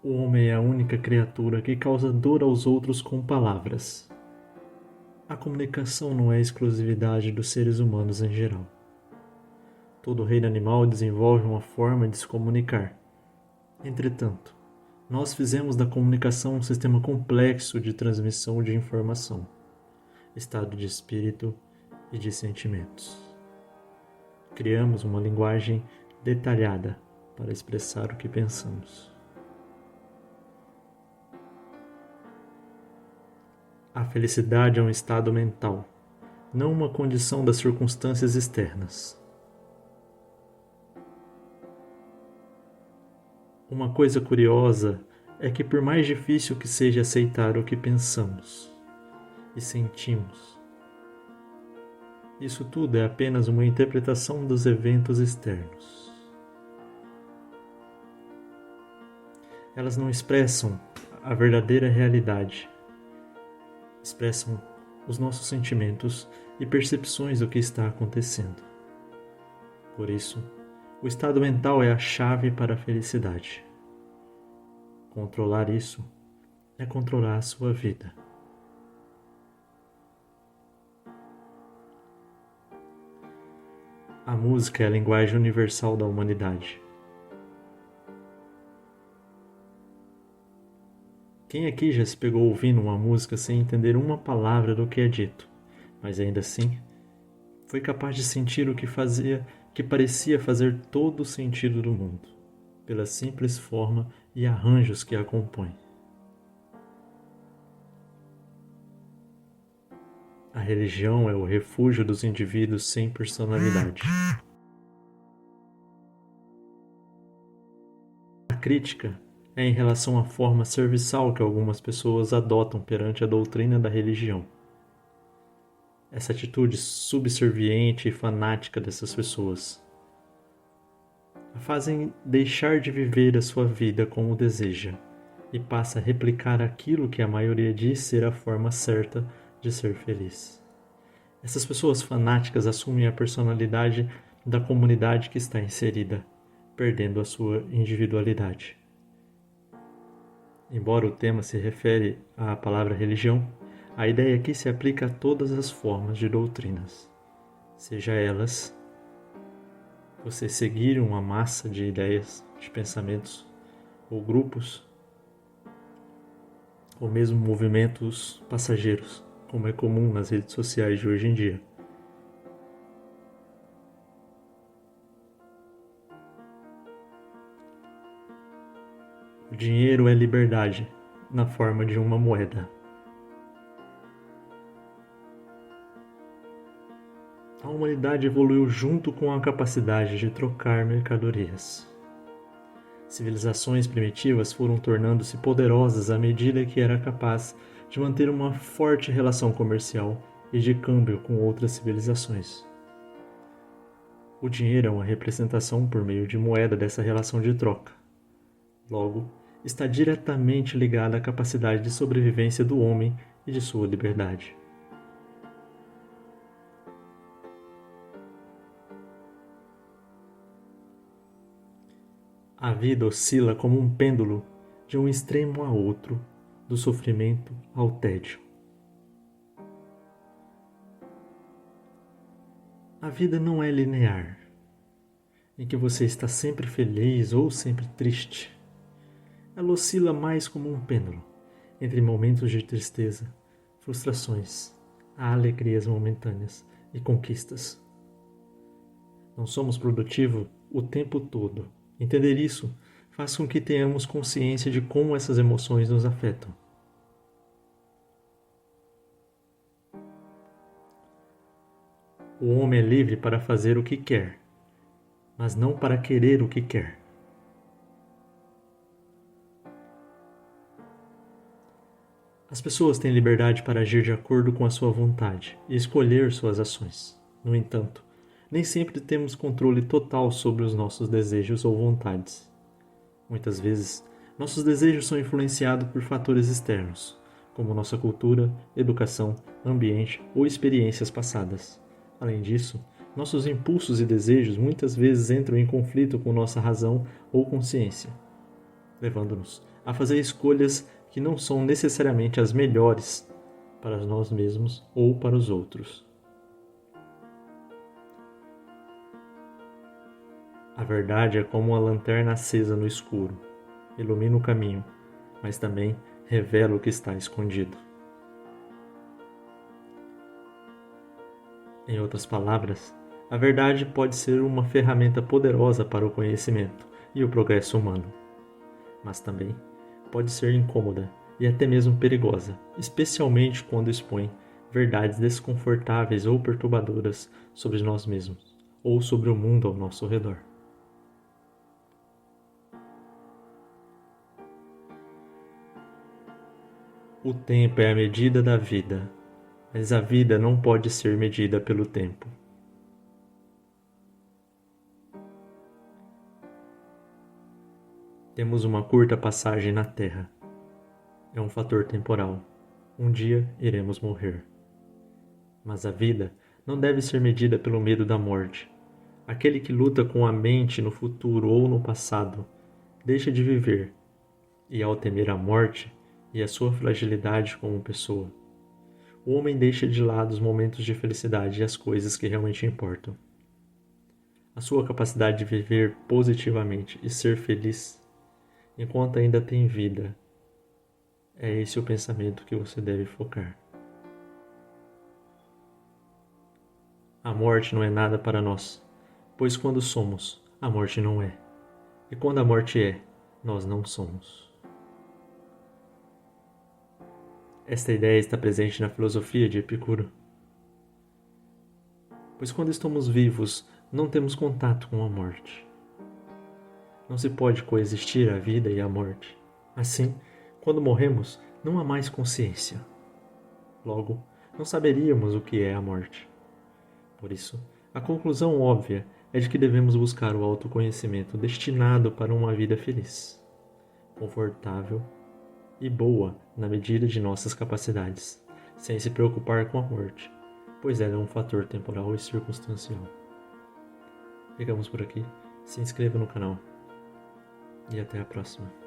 O homem é a única criatura que causa dor aos outros com palavras. A comunicação não é exclusividade dos seres humanos em geral. Todo reino animal desenvolve uma forma de se comunicar. Entretanto, nós fizemos da comunicação um sistema complexo de transmissão de informação, estado de espírito e de sentimentos. Criamos uma linguagem detalhada para expressar o que pensamos. A felicidade é um estado mental, não uma condição das circunstâncias externas. Uma coisa curiosa é que, por mais difícil que seja aceitar o que pensamos e sentimos, isso tudo é apenas uma interpretação dos eventos externos. Elas não expressam a verdadeira realidade, expressam os nossos sentimentos e percepções do que está acontecendo. Por isso, o estado mental é a chave para a felicidade. Controlar isso é controlar a sua vida. A música é a linguagem universal da humanidade. Quem aqui já se pegou ouvindo uma música sem entender uma palavra do que é dito, mas ainda assim foi capaz de sentir o que parecia fazer todo o sentido do mundo, pela simples forma e arranjos que a compõem? A religião é o refúgio dos indivíduos sem personalidade. A crítica é em relação à forma serviçal que algumas pessoas adotam perante a doutrina da religião. Essa atitude subserviente e fanática dessas pessoas a fazem deixar de viver a sua vida como deseja e passa a replicar aquilo que a maioria diz ser a forma certa de ser feliz. Essas pessoas fanáticas assumem a personalidade da comunidade que está inserida, perdendo a sua individualidade. Embora o tema se refere à palavra religião, a ideia aqui se aplica a todas as formas de doutrinas, seja elas você seguir uma massa de ideias, de pensamentos, ou grupos, ou mesmo movimentos passageiros, como é comum nas redes sociais de hoje em dia. O dinheiro é liberdade, na forma de uma moeda. A humanidade evoluiu junto com a capacidade de trocar mercadorias. Civilizações primitivas foram tornando-se poderosas à medida que era capaz de manter uma forte relação comercial e de câmbio com outras civilizações. O dinheiro é uma representação por meio de moeda dessa relação de troca. Logo, está diretamente ligada à capacidade de sobrevivência do homem e de sua liberdade. A vida oscila como um pêndulo de um extremo a outro, do sofrimento ao tédio. A vida não é linear, em que você está sempre feliz ou sempre triste. Ela oscila mais como um pêndulo, entre momentos de tristeza, frustrações, alegrias momentâneas e conquistas. Não somos produtivos o tempo todo. Entender isso faz com que tenhamos consciência de como essas emoções nos afetam. O homem é livre para fazer o que quer, mas não para querer o que quer. As pessoas têm liberdade para agir de acordo com a sua vontade e escolher suas ações. No entanto, nem sempre temos controle total sobre os nossos desejos ou vontades. Muitas vezes, nossos desejos são influenciados por fatores externos, como nossa cultura, educação, ambiente ou experiências passadas. Além disso, nossos impulsos e desejos muitas vezes entram em conflito com nossa razão ou consciência, levando-nos a fazer escolhas que não são necessariamente as melhores para nós mesmos ou para os outros. A verdade é como uma lanterna acesa no escuro, ilumina o caminho, mas também revela o que está escondido. Em outras palavras, a verdade pode ser uma ferramenta poderosa para o conhecimento e o progresso humano, mas também pode ser incômoda e até mesmo perigosa, especialmente quando expõe verdades desconfortáveis ou perturbadoras sobre nós mesmos ou sobre o mundo ao nosso redor. O tempo é a medida da vida, mas a vida não pode ser medida pelo tempo. Temos uma curta passagem na Terra. É um fator temporal. Um dia iremos morrer. Mas a vida não deve ser medida pelo medo da morte. Aquele que luta com a mente no futuro ou no passado deixa de viver, e ao temer a morte e a sua fragilidade como pessoa, o homem deixa de lado os momentos de felicidade e as coisas que realmente importam. A sua capacidade de viver positivamente e ser feliz enquanto ainda tem vida. É esse o pensamento que você deve focar. A morte não é nada para nós, pois quando somos, a morte não é. E quando a morte é, nós não somos. Esta ideia está presente na filosofia de Epicuro. Pois quando estamos vivos, não temos contato com a morte. Não se pode coexistir a vida e a morte. Assim, quando morremos, não há mais consciência. Logo, não saberíamos o que é a morte. Por isso, a conclusão óbvia é de que devemos buscar o autoconhecimento destinado para uma vida feliz, confortável e boa na medida de nossas capacidades, sem se preocupar com a morte, pois ela é um fator temporal e circunstancial. Ficamos por aqui, se inscreva no canal e até a próxima.